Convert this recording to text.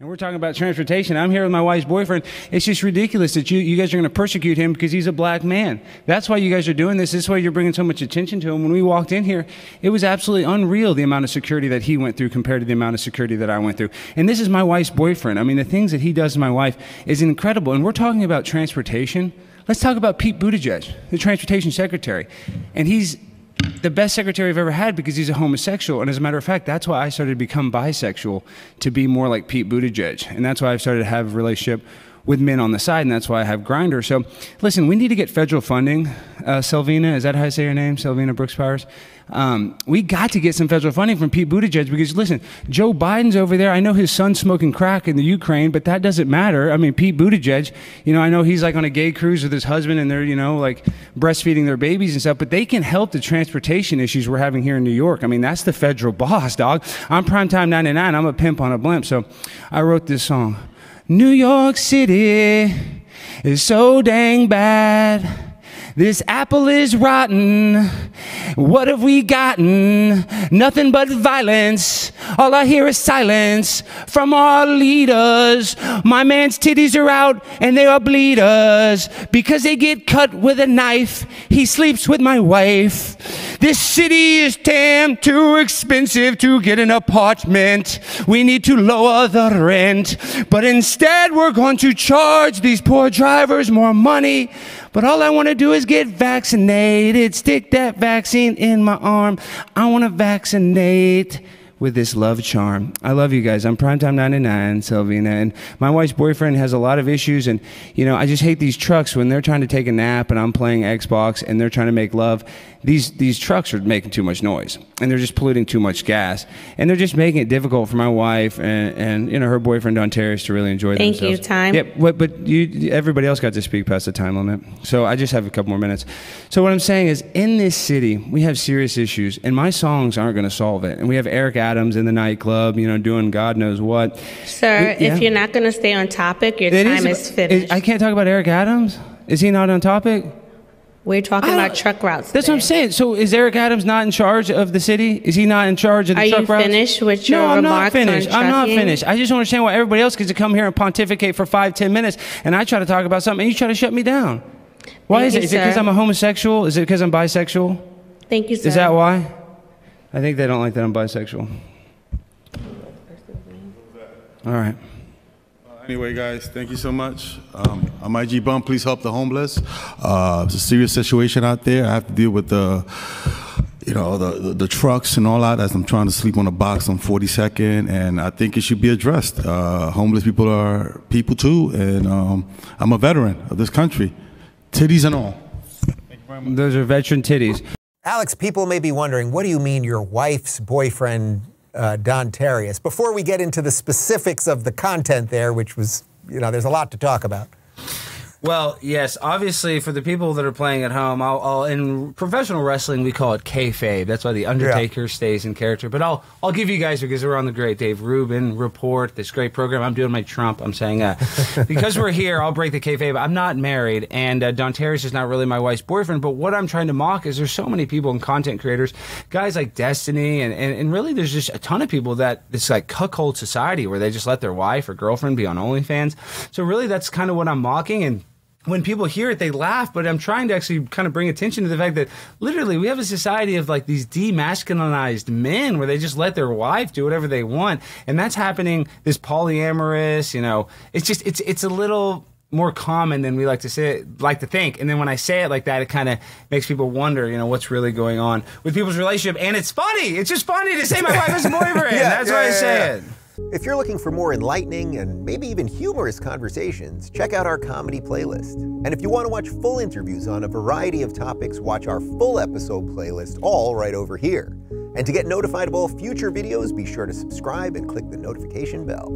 And we're talking about transportation. I'm here with my wife's boyfriend. It's just ridiculous that you guys are going to persecute him because he's a black man. That's why you guys are doing this. This is why you're bringing so much attention to him. When we walked in here, it was absolutely unreal, the amount of security that he went through compared to the amount of security that I went through. And this is my wife's boyfriend. I mean, the things that he does to my wife is incredible. And we're talking about transportation. Let's talk about Pete Buttigieg, the transportation secretary. And he's the best secretary I've ever had because he's a homosexual. And as a matter of fact, that's why I started to become bisexual, to be more like Pete Buttigieg. And that's why I've started to have a relationship with men on the side, and that's why I have Grindr. So listen, we need to get federal funding. Selvina, is that how I say your name? Selvina Brooks Powers? We got to get some federal funding from Pete Buttigieg because listen, Joe Biden's over there. I know his son's smoking crack in the Ukraine, but that doesn't matter. I mean, Pete Buttigieg, you know, I know he's like on a gay cruise with his husband and they're, you know, like breastfeeding their babies and stuff, but they can help the transportation issues we're having here in New York. I mean, that's the federal boss, dog. I'm Primetime 99. I'm a pimp on a blimp. So I wrote this song. New York City is so dang bad. This apple is rotten. What have we gotten? Nothing but violence. All I hear is silence from our leaders. My man's titties are out and they are bleeders because they get cut with a knife. He sleeps with my wife. This city is damn too expensive to get an apartment. We need to lower the rent, but instead we're going to charge these poor drivers more money. But all I want to do is get vaccinated. Stick that vaccine in my arm. I want to vaccinate with this love charm. I love you guys. I'm Primetime 99, Selvina, and my wife's boyfriend has a lot of issues, and you know, I just hate these trucks when they're trying to take a nap and I'm playing Xbox and they're trying to make love. These trucks are making too much noise and they're just polluting too much gas and they're just making it difficult for my wife and you know, her boyfriend Don Terrace to really enjoy themselves. Thank you, time. Yeah, but everybody else got to speak past the time limit, so I just have a couple more minutes. So what I'm saying is, in this city we have serious issues and my songs aren't going to solve it. And we have Eric Adams in the nightclub, you know, doing God knows what. Sir, if you're not going to stay on topic, your time is finished. I can't talk about Eric Adams? Is he not on topic? We're talking about truck routes That's today. what I'm saying. So is Eric Adams not in charge of the city? Is he not in charge of the truck routes? Are you finished with your remarks on trucking? No, I'm not finished. I'm not finished. I just don't understand why everybody else gets to come here and pontificate for 5-10 minutes, and I try to talk about something, and you try to shut me down. Why is it? Is it because I'm a homosexual? Is it because I'm bisexual? Thank you, sir. Is that why? I think they don't like that I'm bisexual. All right. Anyway, guys, thank you so much. I'm IG Bum. Please help the homeless. It's a serious situation out there. I have to deal with the trucks and all that as I'm trying to sleep on a box on 42nd, and I think it should be addressed. Homeless people are people too, and I'm a veteran of this country, titties and all. Thank you very much. Those are veteran titties. Alex, people may be wondering, what do you mean your wife's boyfriend, Don Terrace? Before we get into the specifics of the content there, which was, you know, there's a lot to talk about. Well, yes, obviously for the people that are playing at home, in professional wrestling we call it kayfabe. That's why the Undertaker stays in character. But I'll give you guys, because we're on the great Dave Rubin Report, this great program. I'm doing my Trump. I'm saying because we're here, I'll break the kayfabe. I'm not married, and Don Terrace is not really my wife's boyfriend. But what I'm trying to mock is there's so many people and content creators, guys like Destiny, and really there's just a ton of people that it's like cuckold society where they just let their wife or girlfriend be on OnlyFans. So really that's kind of what I'm mocking. And when people hear it, they laugh, but I'm trying to actually kind of bring attention to the fact that literally we have a society of like these demasculinized men where they just let their wife do whatever they want. And that's happening, this polyamorous, you know, it's just, it's a little more common than we like to say, like to think. And then when I say it like that, it kind of makes people wonder, you know, what's really going on with people's relationship. And it's funny. It's just funny to say my wife is a boyfriend. That's why I say it. If you're looking for more enlightening and maybe even humorous conversations, check out our comedy playlist. And if you want to watch full interviews on a variety of topics, watch our full episode playlist, all right over here. And to get notified of all future videos, be sure to subscribe and click the notification bell.